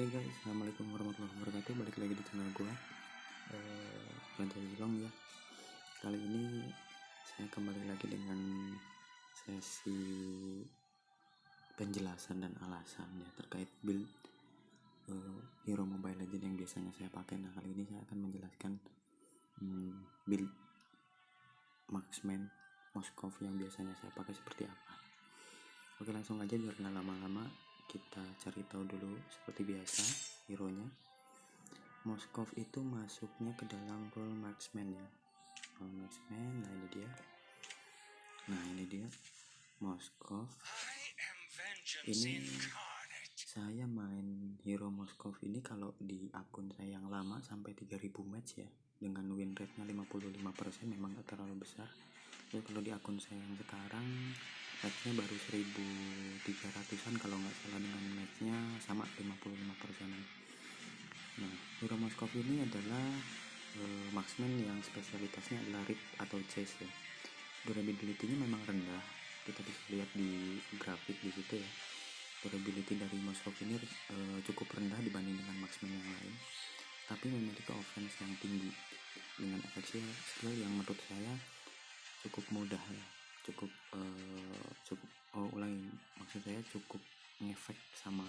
Hai guys, assalamualaikum warahmatullahi wabarakatuh. Balik lagi di channel gue, Rantai Wilong ya. Kali ini saya kembali lagi dengan sesi penjelasan dan alasan ya terkait build hero Mobile Legends yang biasanya saya pakai. Nah, kali ini saya akan menjelaskan build marksman Moskov yang biasanya saya pakai seperti apa. Oke, langsung aja biar nggak lama-lama, kita cari tahu dulu seperti biasa hero-nya. Moskov itu masuknya ke dalam role marksman ya. Role marksman, nah ini dia Moskov. Ini saya main hero Moskov ini kalau di akun saya yang lama sampai 3000 match ya, dengan win rate-nya 55%, memang gak terlalu besar. Jadi kalau di akun saya yang sekarang match-nya baru 1300-an kalau nggak salah, dengan match-nya sama 55%. Nah, hero Moskov ini adalah marksman yang spesialitasnya adalah rip atau chase ya. Durability-nya memang rendah, kita bisa lihat di grafik di situ ya. Durability dari Moskov ini cukup rendah dibanding dengan marksman yang lain, tapi memiliki offense yang tinggi dengan efek skill yang menurut saya cukup mudah ya, cukup maksud saya cukup ngefek sama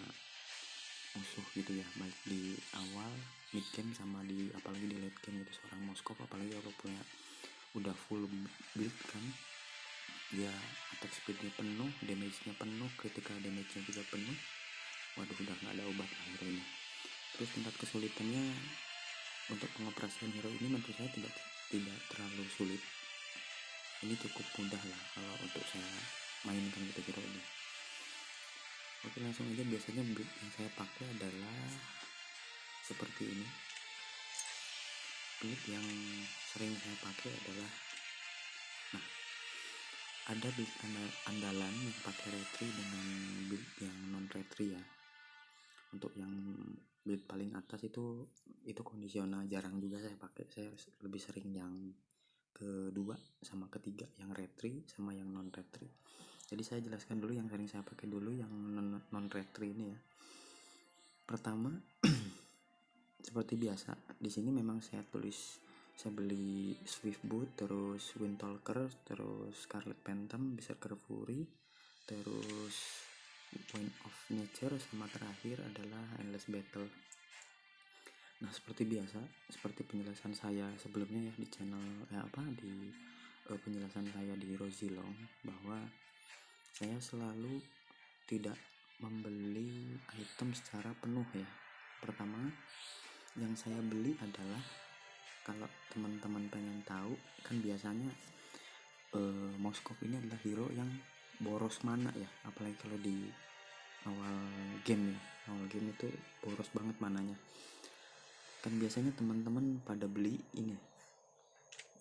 musuh gitu ya, baik di awal, mid game, sama di apalagi di late game gitu. Seorang Moskov apalagi kalau punya udah full build kan, dia attack speednya penuh, damage-nya penuh, critical damage-nya juga penuh. Waduh, udah nggak ada obat lah hero ini. Terus tingkat kesulitannya untuk pengoperasian hero ini menurut saya tidak terlalu sulit. Ini cukup mudah lah kalau untuk saya mainkan gitu hero ini. Oke, langsung aja. Biasanya build yang saya pakai adalah seperti ini. Build yang sering saya pakai adalah, ada build andalan yang pakai retri dengan build yang non retri ya. Untuk yang build paling atas itu kondisional, jarang juga saya pakai. Saya lebih sering yang kedua sama ketiga, yang retri sama yang non retri. Jadi saya jelaskan dulu yang sering saya pakai dulu, yang non retri ini ya. Pertama, seperti biasa di sini memang saya beli Swiftboot, terus Windtalker, terus Scarlet Phantom, Berserker Fury, terus Point of Nature, sama terakhir adalah Endless Battle. Nah, seperti biasa, seperti penjelasan saya sebelumnya ya di channel penjelasan saya di Rozilong, bahwa saya selalu tidak membeli item secara penuh ya. Pertama, yang saya beli adalah, kalau teman-teman pengen tahu kan, biasanya Moskov ini adalah hero yang boros mana ya, apalagi kalau di awal game ya. Awal game itu boros banget mananya. Kan biasanya teman-teman pada beli ini.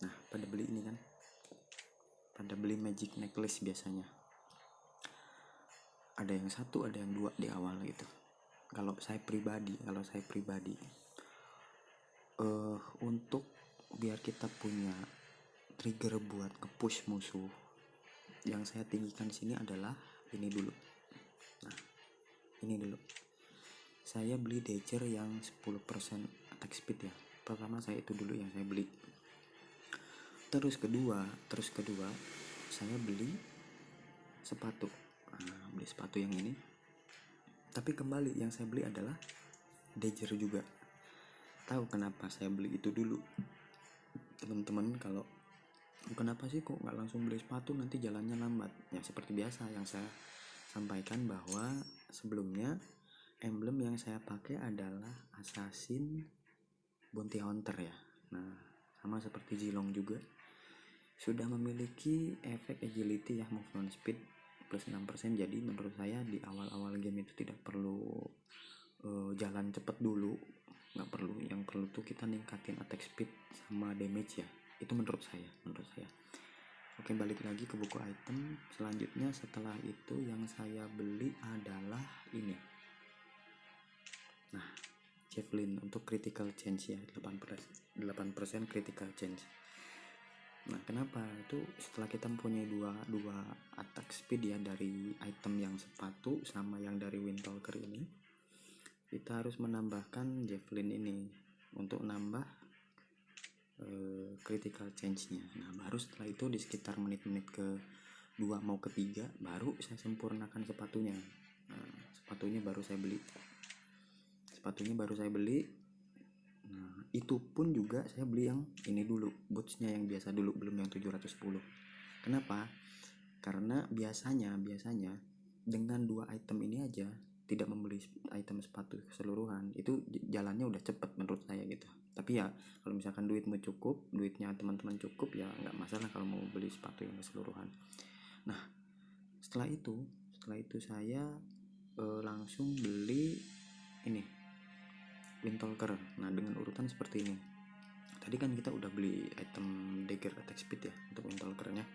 Nah, pada beli ini kan, pada beli magic necklace biasanya. Ada yang satu, ada yang dua di awal gitu. Kalau saya pribadi untuk biar kita punya trigger buat nge-push musuh, yang saya tinggikan di sini adalah ini dulu. Nah, ini dulu. Saya beli Dagger yang 10% attack speed ya. Pertama saya itu dulu yang saya beli. Terus kedua saya beli sepatu. Beli sepatu yang ini. Tapi kembali yang saya beli adalah Dagger juga. Tahu kenapa saya beli itu dulu? Teman-teman, kalau kenapa sih kok nggak langsung beli sepatu, nanti jalannya lambat? Ya seperti biasa yang saya sampaikan, bahwa sebelumnya emblem yang saya pakai adalah Assassin Bounty Hunter ya. Nah, sama seperti Zilong juga, sudah memiliki efek agility ya, movement speed plus 6%. Jadi menurut saya di awal-awal game itu tidak perlu jalan cepet dulu, nggak perlu. Yang perlu tuh kita ningkatin attack speed sama damage ya. Itu menurut saya. Oke, balik lagi ke buku item. Selanjutnya setelah itu yang saya beli adalah ini. Nah, Javelin untuk critical chance ya, 8% critical chance. Nah, kenapa? Itu setelah kita mempunyai dua attack speed ya, dari item yang sepatu sama yang dari Windtalker ini, kita harus menambahkan javelin ini untuk nambah critical change-nya. Nah baru setelah itu di sekitar menit-menit ke 2 mau ke 3 baru saya sempurnakan sepatunya. Nah, sepatunya baru saya beli. Nah itu pun juga saya beli yang ini dulu, bootsnya yang biasa dulu, belum yang 710. Kenapa? Karena biasanya dengan 2 item ini aja, tidak membeli item sepatu keseluruhan, itu jalannya udah cepet menurut saya gitu. Tapi ya kalau misalkan duitnya teman-teman cukup, ya nggak masalah kalau mau beli sepatu yang keseluruhan. Nah setelah itu saya langsung beli ini Windtalker. Nah dengan urutan seperti ini. Tadi kan kita udah beli item dagger attack speed ya untuk Windtalkernya.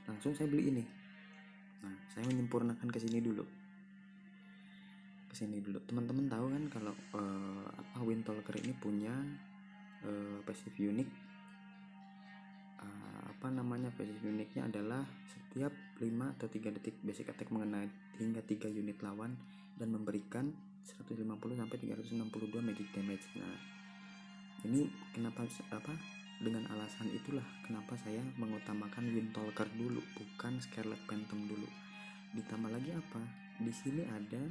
Langsung saya beli ini. Nah saya menyempurnakan ke sini dulu. Teman-teman tahu kan kalau Windtalker ini punya passive unique. Passive unique-nya adalah setiap 5 atau 3 detik basic attack mengenai hingga 3 unit lawan dan memberikan 150 sampai 362 magic damage. Nah, ini kenapa dengan alasan itulah kenapa saya mengutamakan Windtalker dulu, bukan Scarlet Phantom dulu. Ditambah lagi apa? Di sini ada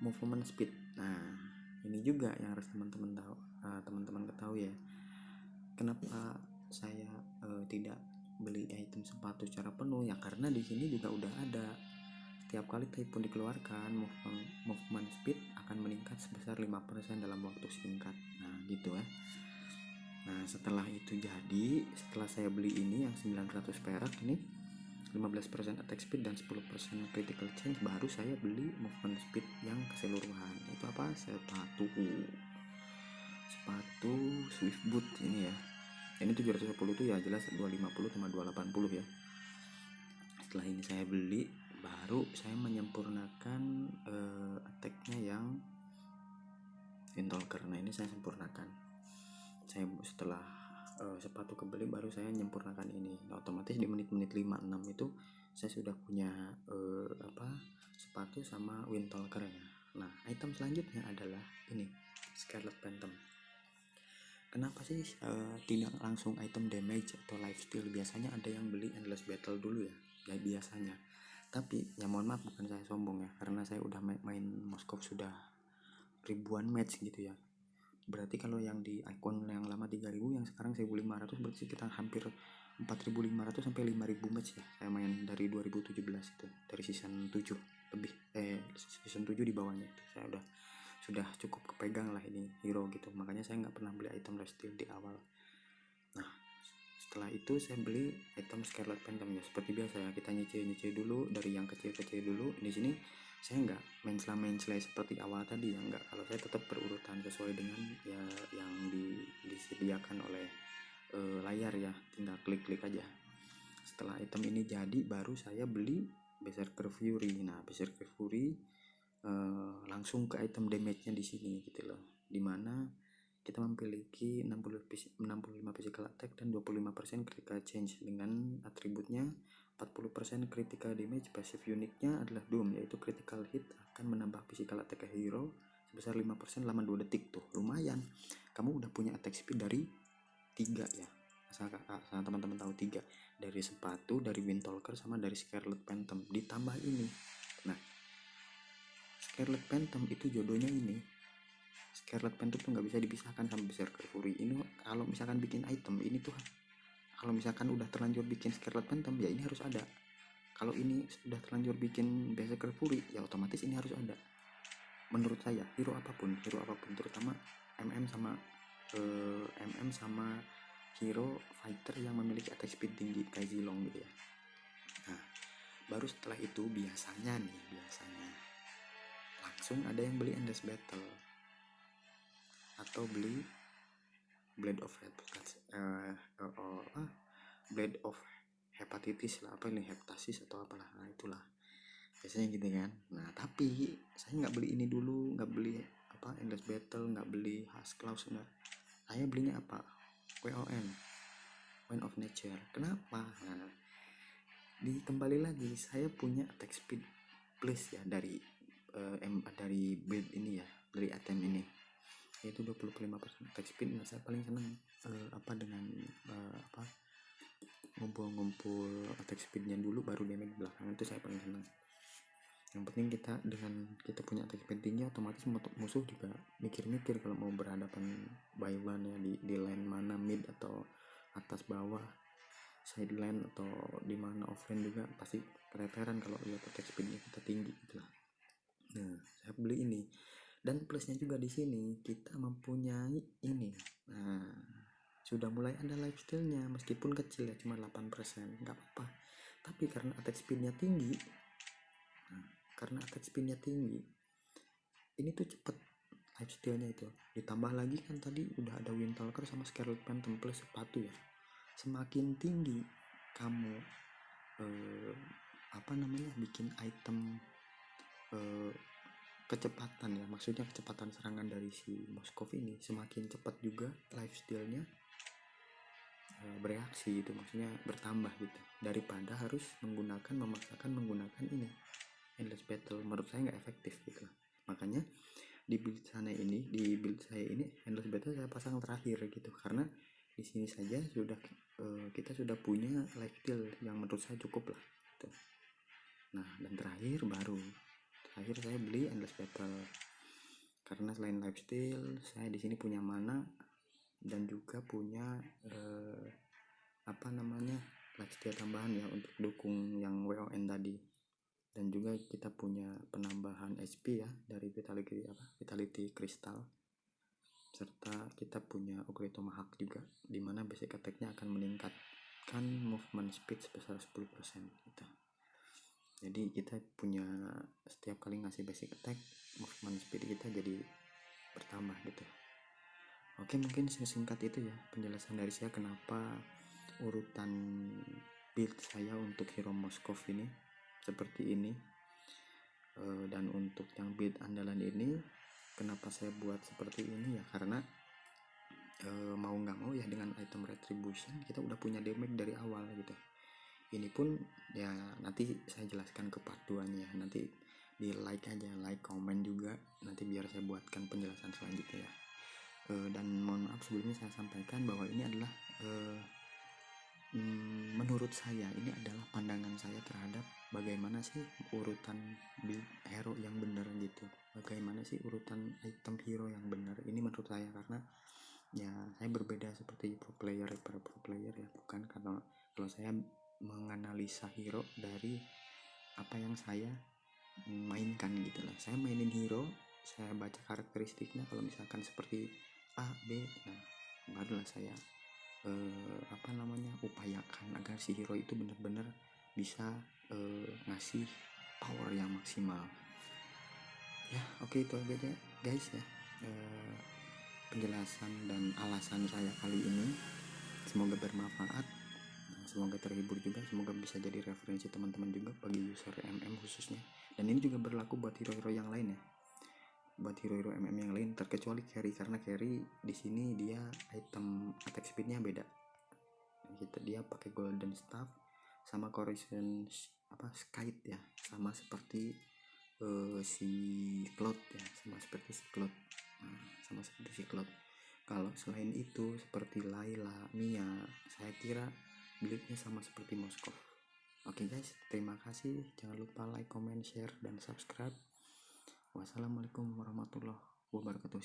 movement speed. Nah, ini juga yang harus teman-teman ketahui ya. Kenapa saya tidak beli item sepatu secara penuh ya, karena di sini juga udah ada setiap kali typhoon dikeluarkan movement speed akan meningkat sebesar 5% dalam waktu singkat. Nah gitu ya. Nah setelah saya beli ini yang 900 perak ini, 15% attack speed dan 10% critical change, baru saya beli movement speed yang keseluruhan. Itu apa? Sepatu Swift Boot ini ya. Ini 710 itu ya jelas 250 sama 280 ya. Setelah ini saya beli, baru saya menyempurnakan attack-nya yang Windtalker. Nah ini saya sempurnakan. Saya setelah sepatu kebeli baru saya menyempurnakan ini. Nah, otomatis di menit-menit 5-6 itu saya sudah punya sepatu sama Windtalker ya. Nah item selanjutnya adalah ini Scarlet Phantom. Kenapa sih tidak langsung item damage atau lifesteal? Biasanya ada yang beli endless battle dulu ya biasanya. Tapi ya mohon maaf, bukan saya sombong ya, karena saya udah main Moskov sudah ribuan match gitu ya. Berarti kalau yang di akun yang lama 3000, yang sekarang 1500, berarti kita hampir 4500 sampai 5000 match ya. Saya main dari 2017 itu, dari season 7 lebih season 7 di bawahnya itu. Saya sudah cukup kepegang lah ini hero gitu, makanya saya nggak pernah beli item lifesteal di awal. Nah setelah itu saya beli item Scarlet Phantom ya, seperti biasa ya, kita nyicil dulu dari yang kecil-kecil dulu. Di sini saya nggak main slay seperti awal tadi ya, nggak. Kalau saya tetap berurutan sesuai dengan ya yang disediakan oleh layar ya, tinggal klik-klik aja. Setelah item ini jadi, baru saya beli Berserker Fury. Nah Berserker Fury langsung ke item damage-nya di sini gitu loh, dimana kita memiliki 65 physical attack dan 25% critical change dengan atributnya 40% critical damage. Passive unique-nya adalah Doom, yaitu critical hit akan menambah physical attack hero sebesar 5% selama 2 detik. Tuh lumayan, kamu udah punya attack speed dari 3 ya, asal teman-teman tahu, 3 dari sepatu, dari Windtalker, sama dari Scarlet Phantom. Ditambah ini, nah Scarlet Phantom itu jodohnya ini. Scarlet Phantom tuh nggak bisa dipisahkan sama Berserker Fury. Ini kalau misalkan bikin item ini tuh, kalau misalkan udah terlanjur bikin Scarlet Phantom ya ini harus ada. Kalau ini sudah terlanjur bikin Berserker Fury ya otomatis ini harus ada. Menurut saya hero apapun terutama MM sama hero fighter yang memiliki attack speed tinggi kayak Zilong gitu ya. Nah baru setelah itu biasanya langsung ada yang beli Endless Battle atau beli Blade of Hepatitis lah, heptasis atau apalah, nah itulah biasanya gitu kan. Nah tapi saya nggak beli ini dulu, nggak beli Endless Battle, nggak beli Husk Clause, nggak. Saya belinya apa? WON, Wind of Nature. Kenapa? Nah kembali lagi, saya punya attack speed plus ya dari build ini ya, dari item ini, yaitu 25% attack speed. Nah, saya paling senang dengan ngumpul attack speednya dulu baru damage belakangan, itu saya paling senang. Yang penting kita punya attack speed tinggi, otomatis musuh juga mikir-mikir kalau mau berhadapan by one ya, di lane mana, mid atau atas bawah, side lane atau di mana offlane juga pasti keteteran kalau lihat attack speednya kita tinggi gitu lah. Nah, saya beli ini, dan plusnya juga di sini kita mempunyai ini. Nah, sudah mulai ada lifesteal-nya, meskipun kecil ya, cuma 8%, nggak apa-apa. Tapi karena attack speed-nya tinggi, ini tuh cepet lifesteal-nya itu. Ditambah lagi kan tadi udah ada Windtalker sama Scarlet Phantom plus sepatu ya. Semakin tinggi kamu bikin item kecepatan ya, maksudnya kecepatan serangan dari si Moskov ini, semakin cepat juga lifesteal-nya bereaksi gitu, maksudnya bertambah gitu, daripada harus memaksakan menggunakan ini endless battle. Menurut saya nggak efektif gitu. Makanya di build saya ini endless battle saya pasang terakhir gitu, karena di sini saja kita sudah punya lifesteal yang menurut saya cukup lah gitu. Nah, dan terakhir saya beli endless battle karena selain lifesteal saya di sini punya mana dan juga punya lifesteal tambahan ya untuk dukung yang WON tadi, dan juga kita punya penambahan HP ya dari Vitality Crystal, serta kita punya Ogre Tomahawk juga, dimana basic attack-nya akan meningkatkan movement speed sebesar 10% gitu. Jadi kita punya, setiap kali ngasih basic attack, movement speed kita jadi bertambah gitu. Oke, mungkin singkat itu ya penjelasan dari saya kenapa urutan build saya untuk hero Moskov ini seperti ini. Dan untuk yang build andalan ini kenapa saya buat seperti ini ya, karena mau nggak mau ya dengan item retribution kita udah punya damage dari awal gitu. Ini pun ya nanti saya jelaskan ke part 2 nya, nanti di like aja, like, komen juga, nanti biar saya buatkan penjelasan selanjutnya ya. Dan mohon maaf sebelumnya saya sampaikan bahwa ini adalah menurut saya ini adalah pandangan saya terhadap bagaimana sih urutan build hero yang benar gitu, bagaimana sih urutan item hero yang benar. Ini menurut saya, karena ya saya berbeda seperti para pro player ya, bukan karena kalau saya menganalisa hero dari apa yang saya mainkan gitu lah. Saya mainin hero, saya baca karakteristiknya, kalau misalkan seperti A, B, nah barulah saya upayakan agar si hero itu benar-benar bisa ngasih power yang maksimal ya. Oke, itu aja guys ya penjelasan dan alasan saya kali ini. Semoga bermanfaat, semoga terhibur juga, semoga bisa jadi referensi teman-teman juga bagi user MM khususnya. Dan ini juga berlaku buat hero-hero yang lain ya, buat hero-hero MM yang lain, terkecuali carry, karena carry di sini dia item attack speednya beda. Dia pakai golden staff sama corrosion skite ya, sama seperti si Cloud ya, sama seperti si Cloud. Kalau selain itu seperti Layla, Mia, saya kira build-nya sama seperti Moskov. Oke guys, terima kasih. Jangan lupa like, comment, share, dan subscribe. Wassalamualaikum warahmatullahi wabarakatuh.